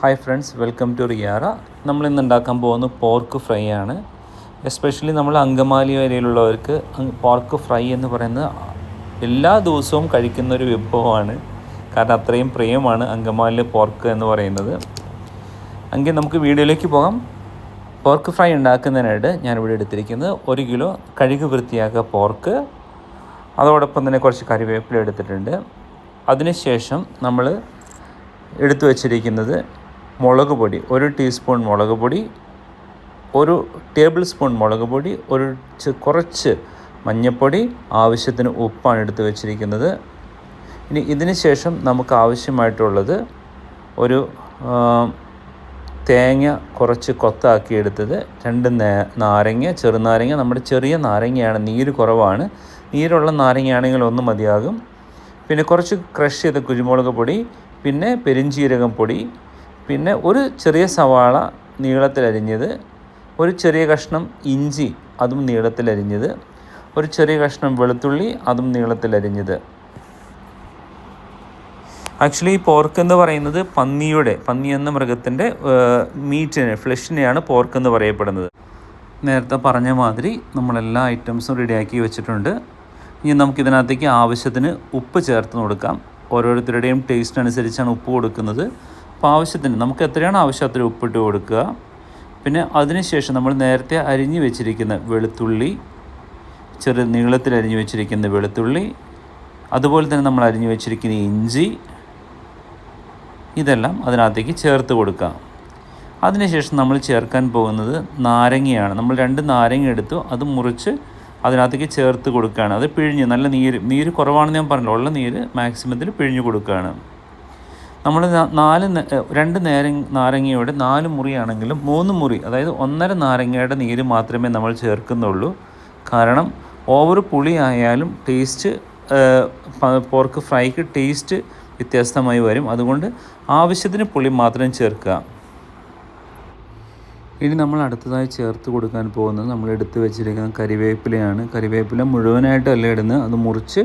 Hi friends, welcome to Riyara. നമ്മളിന്ന് ഉണ്ടാക്കാൻ പോകുന്നത് പോർക്ക് ഫ്രൈ ആണ്. എസ്പെഷ്യലി നമ്മൾ അങ്കമാലി ഏരിയയിലുള്ളവർക്ക് പോർക്ക് ഫ്രൈ എന്ന് പറയുന്നത് എല്ലാ ദിവസവും കഴിക്കുന്ന ഒരു വിഭവമാണ്. കാരണം അത്രയും പ്രിയമാണ് അങ്കമാലി പോർക്ക് എന്ന് പറയുന്നത്. എങ്കിൽ നമുക്ക് വീഡിയോയിലേക്ക് പോകാം. പോർക്ക് ഫ്രൈ ഉണ്ടാക്കുന്നതിനായിട്ട് ഞാനിവിടെ എടുത്തിരിക്കുന്നത് 1 കിലോ കഴുകി വൃത്തിയാക്കിയ പോർക്ക്, അതോടൊപ്പം തന്നെ കുറച്ച് കറിവേപ്പില എടുത്തിട്ടുണ്ട്. അതിനുശേഷം നമ്മൾ എടുത്തു വച്ചിരിക്കുന്നത് മുളക് പൊടി, 1 ടീസ്പൂൺ മുളക് പൊടി, 1 ടേബിൾ സ്പൂൺ മുളക് പൊടി, കുറച്ച് മഞ്ഞൾപ്പൊടി, ആവശ്യത്തിന് ഉപ്പാണ് എടുത്തു വച്ചിരിക്കുന്നത്. ഇനി ഇതിന് ശേഷം നമുക്ക് ആവശ്യമായിട്ടുള്ളത് ഒരു തേങ്ങ കുറച്ച് കൊത്താക്കി എടുത്തത്, 2 നാരങ്ങ, ചെറുനാരങ്ങ, നമ്മുടെ ചെറിയ നാരങ്ങയാണ്, നീര് കുറവാണ്. നീരുള്ള നാരങ്ങയാണെങ്കിൽ 1 മതിയാകും. പിന്നെ കുറച്ച് ക്രഷ് ചെയ്ത കുരുമുളക് പൊടി, പിന്നെ പെരിഞ്ചീരകം പൊടി, പിന്നെ ഒരു ചെറിയ സവാള നീളത്തിലരിഞ്ഞത്, ഒരു ചെറിയ കഷ്ണം ഇഞ്ചി അതും നീളത്തിലരിഞ്ഞത്, ഒരു ചെറിയ കഷ്ണം വെളുത്തുള്ളി അതും നീളത്തിലരിഞ്ഞത്. ആക്ച്വലി ഈ പോർക്ക് എന്ന് പറയുന്നത് പന്നി എന്ന മൃഗത്തിൻ്റെ ഫ്ലഷിനെയാണ് പോർക്ക് എന്ന് പറയപ്പെടുന്നത്. നേരത്തെ പറഞ്ഞ മാതിരി നമ്മളെല്ലാ ഐറ്റംസും റെഡിയാക്കി വെച്ചിട്ടുണ്ട്. ഇനി നമുക്കിതിനകത്തേക്ക് ആവശ്യത്തിന് ഉപ്പ് ചേർത്ത് കൊടുക്കാം. ഓരോരുത്തരുടെയും ടേസ്റ്റ് അനുസരിച്ചാണ് ഉപ്പ് കൊടുക്കുന്നത്. അപ്പോൾ ആവശ്യത്തിന് നമുക്ക് എത്രയാണ് ആവശ്യം അത്ര ഉപ്പിട്ട് കൊടുക്കുക. പിന്നെ അതിനുശേഷം നമ്മൾ നേരത്തെ അരിഞ്ഞു വെച്ചിരിക്കുന്ന വെളുത്തുള്ളി, നീളത്തിൽ അരിഞ്ഞു വെച്ചിരിക്കുന്ന വെളുത്തുള്ളി, അതുപോലെ തന്നെ നമ്മൾ അരിഞ്ഞു വെച്ചിരിക്കുന്ന ഇഞ്ചി, ഇതെല്ലാം അതിനകത്തേക്ക് ചേർത്ത് കൊടുക്കുക. അതിനുശേഷം നമ്മൾ ചേർക്കാൻ പോകുന്നത് നാരങ്ങയാണ്. നമ്മൾ 2 നാരങ്ങ എടുത്തു, അത് മുറിച്ച് അതിനകത്തേക്ക് ചേർത്ത് കൊടുക്കുകയാണ്. അത് പിഴിഞ്ഞ്, നല്ല നീര് കുറവാണെന്ന് ഞാൻ പറഞ്ഞല്ലോ, ഉള്ള നീര് മാക്സിമത്തിൽ പിഴിഞ്ഞ് കൊടുക്കുകയാണ്. നമ്മൾ 2 നാരങ്ങയുടെ 4 മുറിയാണെങ്കിലും 3 മുറി, അതായത് 1.5 നാരങ്ങയുടെ നീര് മാത്രമേ നമ്മൾ ചേർക്കുന്നുള്ളൂ. കാരണം ഓവർ പുളി ആയാലും ടേസ്റ്റ്, പോർക്ക് ഫ്രൈക്ക് ടേസ്റ്റ് വ്യത്യസ്തമായി വരും. അതുകൊണ്ട് ആവശ്യത്തിന് പുളി മാത്രം ചേർക്കുക. ഇനി നമ്മൾ അടുത്തതായി ചേർത്ത് കൊടുക്കാൻ പോകുന്നത് നമ്മൾ എടുത്ത് വെച്ചിരിക്കുന്ന കരിവേപ്പിലയാണ്. കരിവേപ്പില മുഴുവനായിട്ടല്ല ഇടുന്നത്, അത് മുറിച്ച്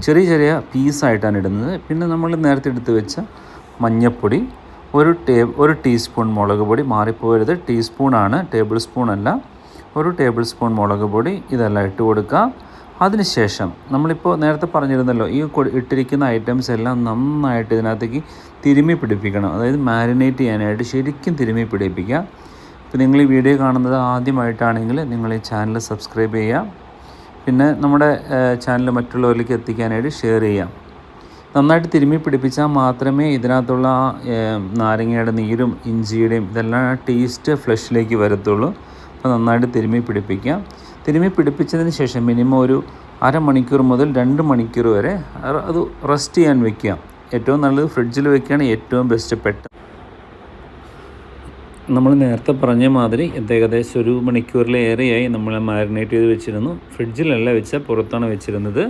ചെറിയ ചെറിയ പീസായിട്ടാണ് ഇടുന്നത്. പിന്നെ നമ്മൾ നേരത്തെ എടുത്ത് വെച്ച മഞ്ഞൾപ്പൊടി, 1 ടീസ്പൂൺ മുളക് പൊടി, മാറിപ്പോകരുത്, ടീസ്പൂണാണ്, ടേബിൾ സ്പൂൺ അല്ല, 1 ടേബിൾ സ്പൂൺ മുളക് പൊടി, ഇതെല്ലാം ഇട്ട് കൊടുക്കുക. അതിനുശേഷം നമ്മളിപ്പോൾ നേരത്തെ പറഞ്ഞിരുന്നല്ലോ, ഈ ഇട്ടിരിക്കുന്ന ഐറ്റംസ് എല്ലാം നന്നായിട്ട് ഇതിനകത്തേക്ക് തിരുമ്മി പിടിപ്പിക്കണം. അതായത് മാരിനേറ്റ് ചെയ്യാനായിട്ട് ശരിക്കും തിരുമ്മി പിടിപ്പിക്കുക. ഇപ്പോൾ നിങ്ങൾ ഈ വീഡിയോ കാണുന്നത് ആദ്യമായിട്ടാണെങ്കിൽ നിങ്ങൾ ഈ ചാനൽ സബ്സ്ക്രൈബ് ചെയ്യുക. പിന്നെ നമ്മുടെ ചാനൽ മറ്റുള്ളവരിലേക്ക് എത്തിക്കാനായിട്ട് ഷെയർ ചെയ്യാം. നന്നായിട്ട് തിരുമ്മി പിടിപ്പിച്ചാൽ മാത്രമേ ഇതിനകത്തുള്ള നാരങ്ങയുടെ നീരും ഇഞ്ചിയുടെയും ഇതെല്ലാം ടേസ്റ്റ് ഫ്ലഷിലേക്ക് വരത്തുള്ളൂ. അപ്പോൾ നന്നായിട്ട് തിരുമ്മി പിടിപ്പിക്കാം. തിരുമ്മി പിടിപ്പിച്ചതിന് ശേഷം മിനിമം ഒരു അരമണിക്കൂർ മുതൽ 2 മണിക്കൂർ വരെ അത് റെസ്റ്റ് ചെയ്യാൻ വെക്കുക. ഏറ്റവും നല്ലത് ഫ്രിഡ്ജിൽ വെക്കുകയാണ് ഏറ്റവും ബെസ്റ്റ്. നമ്മൾ നേരത്തെ പറഞ്ഞ മാതിരി ഏകദേശം 1 മണിക്കൂറിലേറെയായി നമ്മൾ മാരിനേറ്റ് ചെയ്ത് വെച്ചിരുന്നു. ഫ്രിഡ്ജിലല്ല വെച്ചാൽ പുറത്താണ് വെച്ചിരുന്നത്.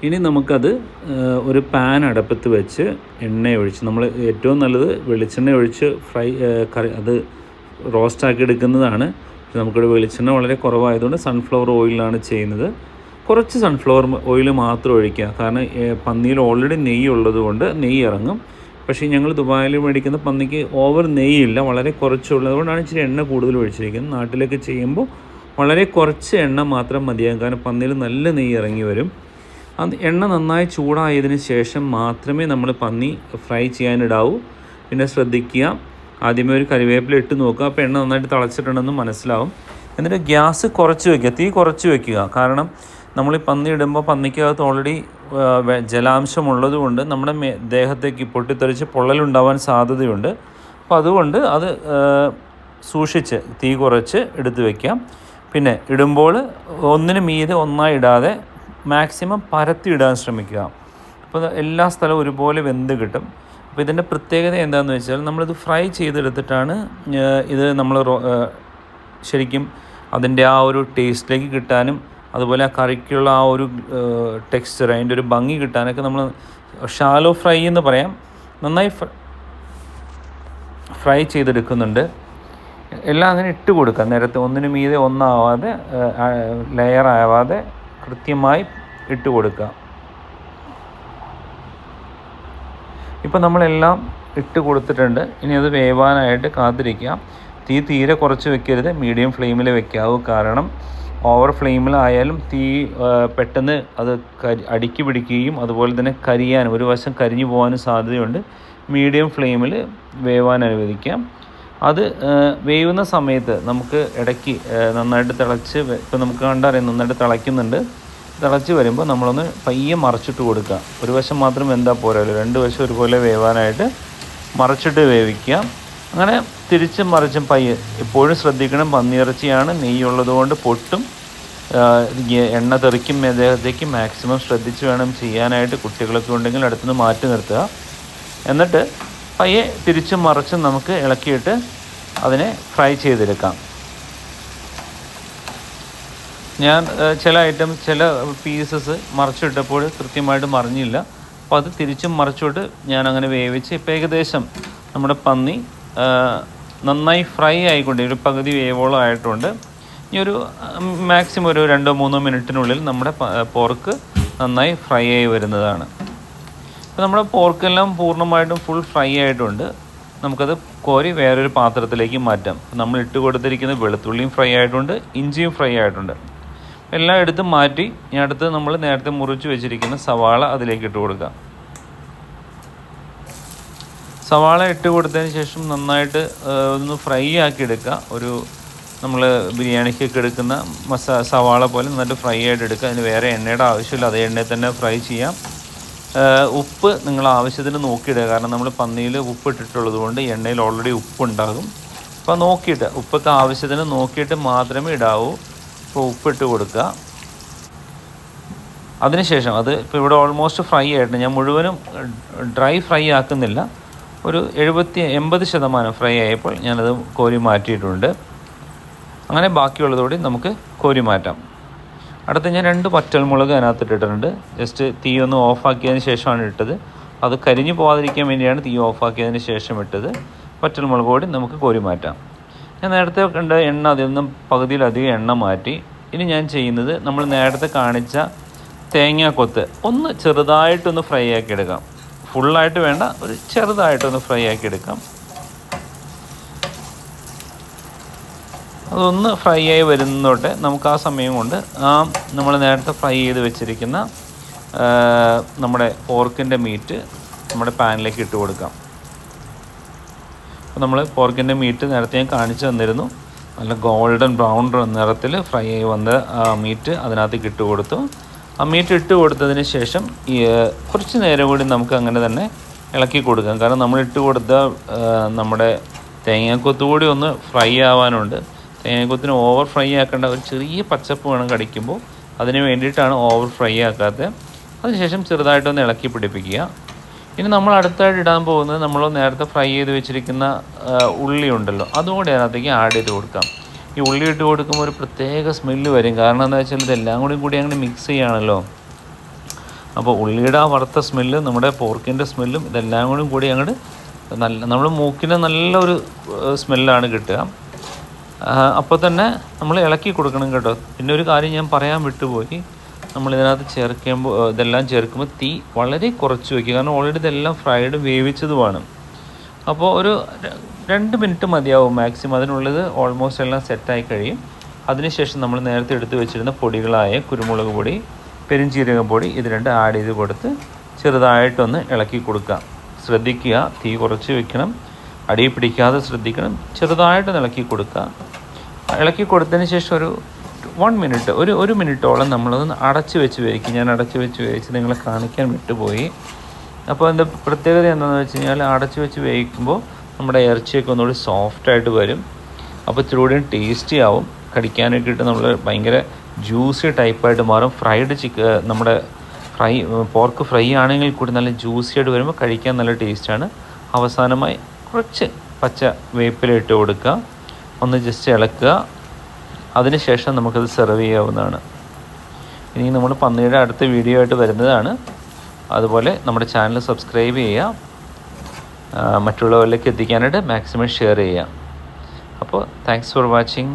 ഇനി നമുക്കത് ഒരു പാൻ അടുപ്പത്ത് വെച്ച് എണ്ണ ഒഴിച്ച്, നമ്മൾ ഏറ്റവും നല്ലത് വെളിച്ചെണ്ണ ഒഴിച്ച് അത് റോസ്റ്റാക്കി എടുക്കുന്നതാണ്. നമുക്കിവിടെ വെളിച്ചെണ്ണ വളരെ കുറവായതുകൊണ്ട് സൺഫ്ലവർ ഓയിലാണ് ചെയ്യുന്നത്. കുറച്ച് സൺഫ്ലവർ ഓയിൽ മാത്രം ഒഴിക്കുക. കാരണം പന്നിയിൽ ഓൾറെഡി നെയ്യ് ഉള്ളതുകൊണ്ട് നെയ്യ് ഇറങ്ങും. പക്ഷേ ഞങ്ങൾ ദുബായിൽ മേടിക്കുന്ന പന്നിക്ക് ഓവർ നെയ്യില്ല, വളരെ കുറച്ചുള്ളതുകൊണ്ടാണ് ഇച്ചിരി എണ്ണ കൂടുതൽ ഒഴിച്ചിരിക്കുന്നത്. നാട്ടിലേക്ക് ചെയ്യുമ്പോൾ വളരെ കുറച്ച് എണ്ണ മാത്രം മതിയാകും. കാരണം പന്നിയിൽ നല്ല നെയ്യ് ഇറങ്ങി വരും. അത് എണ്ണ നന്നായി ചൂടായതിന് ശേഷം മാത്രമേ നമ്മൾ പന്നി ഫ്രൈ ചെയ്യാനിടാവൂ. പിന്നെ ശ്രദ്ധിക്കുക, ആദ്യമേ ഒരു കരിവേപ്പില ഇട്ട് നോക്കുക. അപ്പോൾ എണ്ണ നന്നായിട്ട് തിളച്ചിട്ടുണ്ടെന്ന് മനസ്സിലാവും. എന്നിട്ട് ഗ്യാസ് കുറച്ച് വയ്ക്കുക, തീ കുറച്ച് വയ്ക്കുക. കാരണം നമ്മൾ ഈ പന്നി ഇടുമ്പോൾ പന്നിക്കകത്ത് ഓൾറെഡി ജലാംശമുള്ളത് കൊണ്ട് നമ്മുടെ ദേഹത്തേക്ക് പൊട്ടിത്തെറിച്ച് പൊള്ളലുണ്ടാവാൻ സാധ്യതയുണ്ട്. അപ്പോൾ അതുകൊണ്ട് അത് സൂക്ഷിച്ച് തീ കുറച്ച് എടുത്ത് വയ്ക്കാം. പിന്നെ ഇടുമ്പോൾ ഒന്നിന് മീതെ ഒന്നായി ഇടാതെ മാക്സിമം പരത്തി ഇടാൻ ശ്രമിക്കുക. അപ്പോൾ എല്ലാ സ്ഥലവും ഒരുപോലെ വെന്ത് കിട്ടും. അപ്പോൾ ഇതിൻ്റെ പ്രത്യേകത എന്താണെന്ന് വെച്ചാൽ നമ്മളിത് ഫ്രൈ ചെയ്തെടുത്തിട്ടാണ് ഇത് നമ്മൾ ശരിക്കും അതിൻ്റെ ആ ഒരു ടേസ്റ്റിലേക്ക് കിട്ടാനും അതുപോലെ ആ കറിക്കുള്ള ആ ഒരു ടെക്സ്ചർ, അതിൻ്റെ ഒരു ഭംഗി കിട്ടാനൊക്കെ നമ്മൾ ഷാലോ ഫ്രൈ എന്ന് പറയാം. നന്നായി ഫ്രൈ ചെയ്തെടുക്കുന്നുണ്ട്. എല്ലാം അങ്ങനെ ഇട്ട് കൊടുക്കുക. നേരത്തെ ഒന്നിനു മീതെ ഒന്നാവാതെ, ലെയർ ആവാതെ കൃത്യമായി ഇട്ട് കൊടുക്കുക. ഇപ്പോൾ നമ്മളെല്ലാം ഇട്ട് കൊടുത്തിട്ടുണ്ട്. ഇനി അത് വേവാനായിട്ട് കാത്തിരിക്കാം. തീ തീരെ കുറച്ച് വെക്കരുത്, മീഡിയം ഫ്ലെയിമിൽ വെക്കാവൂ. കാരണം ഓവർ ഫ്ലെയിമിലായാലും തീ പെട്ടെന്ന് അത് അടുക്കി പിടിക്കുകയും അതുപോലെ തന്നെ കരിയാനും ഒരു വശം കരിഞ്ഞു പോകാനും സാധ്യതയുണ്ട്. മീഡിയം ഫ്ലെയിമിൽ വേവാൻ അനുവദിക്കാം. അത് വേവുന്ന സമയത്ത് നമുക്ക് ഇടയ്ക്ക് നന്നായിട്ട് തിളച്ച്, ഇപ്പോൾ നമുക്ക് കണ്ടറിയാം നന്നായിട്ട് തിളയ്ക്കുന്നുണ്ട്. തിളച്ച് വരുമ്പോൾ നമ്മളൊന്ന് പയ്യെ മറിച്ചിട്ട് കൊടുക്കുക. ഒരു വശം മാത്രം വെന്താൽ പോരല്ലോ, രണ്ട് വശം ഒരുപോലെ വേവാനായിട്ട് മറിച്ചിട്ട് വേവിക്കുക. അങ്ങനെ തിരിച്ചും മറിച്ചും പയ്യെ. എപ്പോഴും ശ്രദ്ധിക്കണം, പന്നിയിറച്ചിയാണ്, നെയ്യുള്ളത് കൊണ്ട് പൊട്ടും, എണ്ണ തെറിക്കും ദേഹത്തേക്ക്. മാക്സിമം ശ്രദ്ധിച്ച് വേണം ചെയ്യാനായിട്ട്. കുട്ടികളൊക്കെ ഉണ്ടെങ്കിൽ അടുത്തുനിന്ന് മാറ്റി നിർത്തുക. എന്നിട്ട് പയ്യെ തിരിച്ചും മറിച്ചും നമുക്ക് ഇളക്കിയിട്ട് അതിനെ ഫ്രൈ ചെയ്തെടുക്കാം. ഞാൻ ചില പീസസ് മറിച്ചിട്ടപ്പോൾ കൃത്യമായിട്ട് മറിഞ്ഞില്ല. അപ്പോൾ അത് തിരിച്ചും മറിച്ചിട്ട് ഞാൻ അങ്ങനെ വേവിച്ച് ഇപ്പോൾ ഏകദേശം നമ്മുടെ പന്നി നന്നായി ഫ്രൈ ആയിക്കൊണ്ട് ഒരു പകുതി വേവോളം ആയിട്ടുണ്ട്. ഇനി ഒരു മാക്സിമം ഒരു 2-3 മിനിറ്റിനുള്ളിൽ നമ്മുടെ പോർക്ക് നന്നായി ഫ്രൈ ആയി വരുന്നതാണ്. അപ്പോൾ നമ്മുടെ പോർക്കെല്ലാം പൂർണ്ണമായിട്ടും ഫുൾ ഫ്രൈ ആയിട്ടുണ്ട്. നമുക്കത് കോരി വേറൊരു പാത്രത്തിലേക്ക് മാറ്റാം. നമ്മൾ ഇട്ട് കൊടുത്തിരിക്കുന്ന വെളുത്തുള്ളിയും ഫ്രൈ ആയിട്ടുണ്ട്, ഇഞ്ചിയും ഫ്രൈ ആയിട്ടുണ്ട്. എല്ലാം എടുത്ത് മാറ്റി ഇനി അടുത്ത് നമ്മൾ നേരത്തെ മുറിച്ച് വെച്ചിരിക്കുന്ന സവാള അതിലേക്ക് ഇട്ട് കൊടുക്കാം. സവാള ഇട്ട് കൊടുത്തതിന് ശേഷം നന്നായിട്ട് ഒന്ന് ഫ്രൈ ആക്കി എടുക്കുക. ഒരു നമ്മൾ ബിരിയാണിക്കൊക്കെ എടുക്കുന്ന സവാള പോലെ നന്നായിട്ട് ഫ്രൈ ആയിട്ട് എടുക്കുക. അതിന് വേറെ എണ്ണയുടെ ആവശ്യമില്ല, അതേ എണ്ണയിൽ തന്നെ ഫ്രൈ ചെയ്യാം. ഉപ്പ് നിങ്ങൾ ആവശ്യത്തിന് നോക്കിയിടുക. കാരണം നമ്മൾ പന്നിയിൽ ഉപ്പ് ഇട്ടിട്ടുള്ളത് കൊണ്ട് എണ്ണയിൽ ഓൾറെഡി ഉപ്പുണ്ടാകും. അപ്പോൾ നോക്കിയിട്ട് ഉപ്പൊക്കെ ആവശ്യത്തിന് നോക്കിയിട്ട് മാത്രമേ ഇടാവൂ. ഇപ്പോൾ ഉപ്പിട്ട് കൊടുക്കുക. അതിനുശേഷം അത് ഇപ്പോൾ ഇവിടെ ഓൾമോസ്റ്റ് ഫ്രൈ ആയിട്ടുണ്ട്. ഞാൻ മുഴുവനും ഡ്രൈ ഫ്രൈ ആക്കുന്നില്ല. ഒരു 70-80% ഫ്രൈ ആയപ്പോൾ ഞാനത് കോരി മാറ്റിയിട്ടുണ്ട്. അങ്ങനെ ബാക്കിയുള്ളതോടെ നമുക്ക് കോരി മാറ്റാം. അടുത്ത് ഞാൻ 2 വറ്റൽമുളക് അതിനകത്തിട്ടിട്ടുണ്ട്. ജസ്റ്റ് തീ ഒന്ന് ഓഫാക്കിയതിന് ശേഷമാണ് ഇട്ടത്. അത് കരിഞ്ഞു പോകാതിരിക്കാൻ വേണ്ടിയാണ് തീ ഓഫാക്കിയതിന് ശേഷം ഇട്ടത്. വറ്റൽമുളക് കൂടി നമുക്ക് കോരി മാറ്റാം. ഞാൻ നേരത്തെ കണ്ട എണ്ണ അതിൽ നിന്നും പകുതിയിലധികം എണ്ണ മാറ്റി. ഇനി ഞാൻ ചെയ്യുന്നത് നമ്മൾ നേരത്തെ കാണിച്ച തേങ്ങാക്കൊത്ത് ഒന്ന് ചെറുതായിട്ടൊന്ന് ഫ്രൈ ആക്കി എടുക്കാം. ഫുള്ളായിട്ട് വേണ്ട, ഒരു ചെറുതായിട്ടൊന്ന് ഫ്രൈ ആക്കി എടുക്കാം. അതൊന്ന് ഫ്രൈ ആയി വരുന്നതോട്ടെ നമുക്ക് ആ സമയം കൊണ്ട് നമ്മൾ നേരത്തെ ഫ്രൈ ചെയ്ത് വെച്ചിരിക്കുന്ന നമ്മുടെ പോർക്കിൻ്റെ മീറ്റ് നമ്മുടെ പാനിലേക്ക് ഇട്ട് കൊടുക്കാം. അപ്പോൾ നമ്മൾ പോർക്കിൻ്റെ മീറ്റ് നേരത്തെ ഞാൻ കാണിച്ചു തന്നിരുന്നു. നല്ല ഗോൾഡൻ ബ്രൗൺ നിറത്തിൽ ഫ്രൈ ആയി വന്ന മീറ്റ് അതിനകത്തേക്ക് ഇട്ട് കൊടുത്തു. ആ മീറ്റ് ഇട്ട് കൊടുത്തതിന് ശേഷം കുറച്ച് നേരം കൂടി നമുക്ക് അങ്ങനെ തന്നെ ഇളക്കി കൊടുക്കാം. കാരണം നമ്മൾ ഇട്ട് കൊടുത്ത നമ്മുടെ തേങ്ങാക്കൊത്ത് കൂടി ഒന്ന് ഫ്രൈ ആവാനുണ്ട്. തേങ്ങാക്കൊത്തിന് ഓവർ ഫ്രൈ ആക്കേണ്ട, ഒരു ചെറിയ പച്ചപ്പ് വേണം കടിക്കുമ്പോൾ. അതിന് വേണ്ടിയിട്ടാണ് ഓവർ ഫ്രൈ ആക്കാത്തത്. അതിനുശേഷം ചെറുതായിട്ടൊന്ന് ഇളക്കി പിടിപ്പിക്കുക. ഇനി നമ്മൾ അടുത്തായിട്ട് ഇടാൻ പോകുന്നത് നമ്മൾ നേരത്തെ ഫ്രൈ ചെയ്ത് വെച്ചിരിക്കുന്ന ഉള്ളി ഉണ്ടല്ലോ, അതുകൂടി അതിനകത്തേക്ക് ആഡ് ചെയ്ത് കൊടുക്കാം. ഈ ഉള്ളി ഇട്ട് കൊടുക്കുമ്പോൾ ഒരു പ്രത്യേക സ്മെല്ല് വരും. കാരണം എന്താ വെച്ചാൽ ഇതെല്ലാം കൂടി അങ്ങനെ മിക്സ് ചെയ്യുകയാണല്ലോ. അപ്പോൾ ഉള്ളിയുടെ ആ വറുത്ത സ്മെല്ല്, നമ്മുടെ പോർക്കിൻ്റെ സ്മെല്ലും ഇതെല്ലാം കൂടി അങ്ങോട്ട് നമ്മുടെ മൂക്കിന് നല്ലൊരു സ്മെല്ലാണ് കിട്ടുക. അപ്പോൾ തന്നെ നമ്മൾ ഇളക്കി കൊടുക്കണം കേട്ടോ. പിന്നെ ഒരു കാര്യം ഞാൻ പറയാൻ വിട്ടുപോയി, നമ്മളിതിനകത്ത് ഇതെല്ലാം ചേർക്കുമ്പോൾ തീ വളരെ കുറച്ച് വയ്ക്കുക. കാരണം ഓൾറെഡി ഇതെല്ലാം ഫ്രൈഡ് വേവിച്ചതുമാണ്. അപ്പോൾ ഒരു 2 മിനിറ്റ് മതിയാവും മാക്സിമം. അതിനുള്ളത് ഓൾമോസ്റ്റ് എല്ലാം സെറ്റായി കഴിയും. അതിനുശേഷം നമ്മൾ നേരത്തെ എടുത്ത് വെച്ചിരുന്ന പൊടികളായ കുരുമുളക് പൊടി, പെരുംജീരകം പൊടി, ഇത് 2 ആഡ് ചെയ്ത് കൊടുത്ത് ചെറുതായിട്ടൊന്ന് ഇളക്കി കൊടുക്കുക. ശ്രദ്ധിക്കുക, തീ കുറച്ച് വെക്കണം, അടി പിടിക്കാതെ ശ്രദ്ധിക്കണം. ചെറുതായിട്ടൊന്ന് ഇളക്കി കൊടുക്കുക. ഇളക്കി കൊടുത്തതിന് ശേഷം ഒരു 1 മിനിറ്റ്, ഒരു മിനിറ്റോളം നമ്മളതൊന്ന് അടച്ച് വെച്ച് വേവിക്കും. ഞാൻ അടച്ച് വെച്ച് വേവിച്ച് നിങ്ങളെ കാണിക്കാൻ വിട്ടുപോയി. അപ്പോൾ അതിൻ്റെ പ്രത്യേകത എന്താണെന്ന് വെച്ച് കഴിഞ്ഞാൽ അടച്ച് വെച്ച് വേവിക്കുമ്പോൾ നമ്മുടെ ഇറച്ചിയൊക്കെ ഒന്നുകൂടി സോഫ്റ്റായിട്ട് വരും. അപ്പോൾ ഇച്ചിരി ടേസ്റ്റി ആവും. കടിക്കാനൊക്കെ ഇട്ട് നമ്മൾ ഭയങ്കര ജ്യൂസി ടൈപ്പായിട്ട് മാറും. നമ്മുടെ പോർക്ക് ഫ്രൈ ആണെങ്കിൽ കൂടി നല്ല ജ്യൂസി ആയിട്ട് വരുമ്പോൾ കഴിക്കാൻ നല്ല ടേസ്റ്റാണ്. അവസാനമായി കുറച്ച് പച്ച വേപ്പില ഇട്ട് കൊടുക്കുക, ഒന്ന് ജസ്റ്റ് ഇളക്കുക. അതിനുശേഷം നമുക്കത് സെർവ് ചെയ്യാവുന്നതാണ്. ഇനി നമ്മൾ പന്നിയുടെ അടുത്ത വീഡിയോ ആയിട്ട് വരുന്നതാണ്. അതുപോലെ നമ്മുടെ ചാനൽ സബ്സ്ക്രൈബ് ചെയ്യുക, മറ്റുള്ളവരിലേക്ക് എത്തിക്കാനായിട്ട് മാക്സിമം ഷെയർ ചെയ്യുക. അപ്പോൾ താങ്ക്സ് ഫോർ വാച്ചിങ്.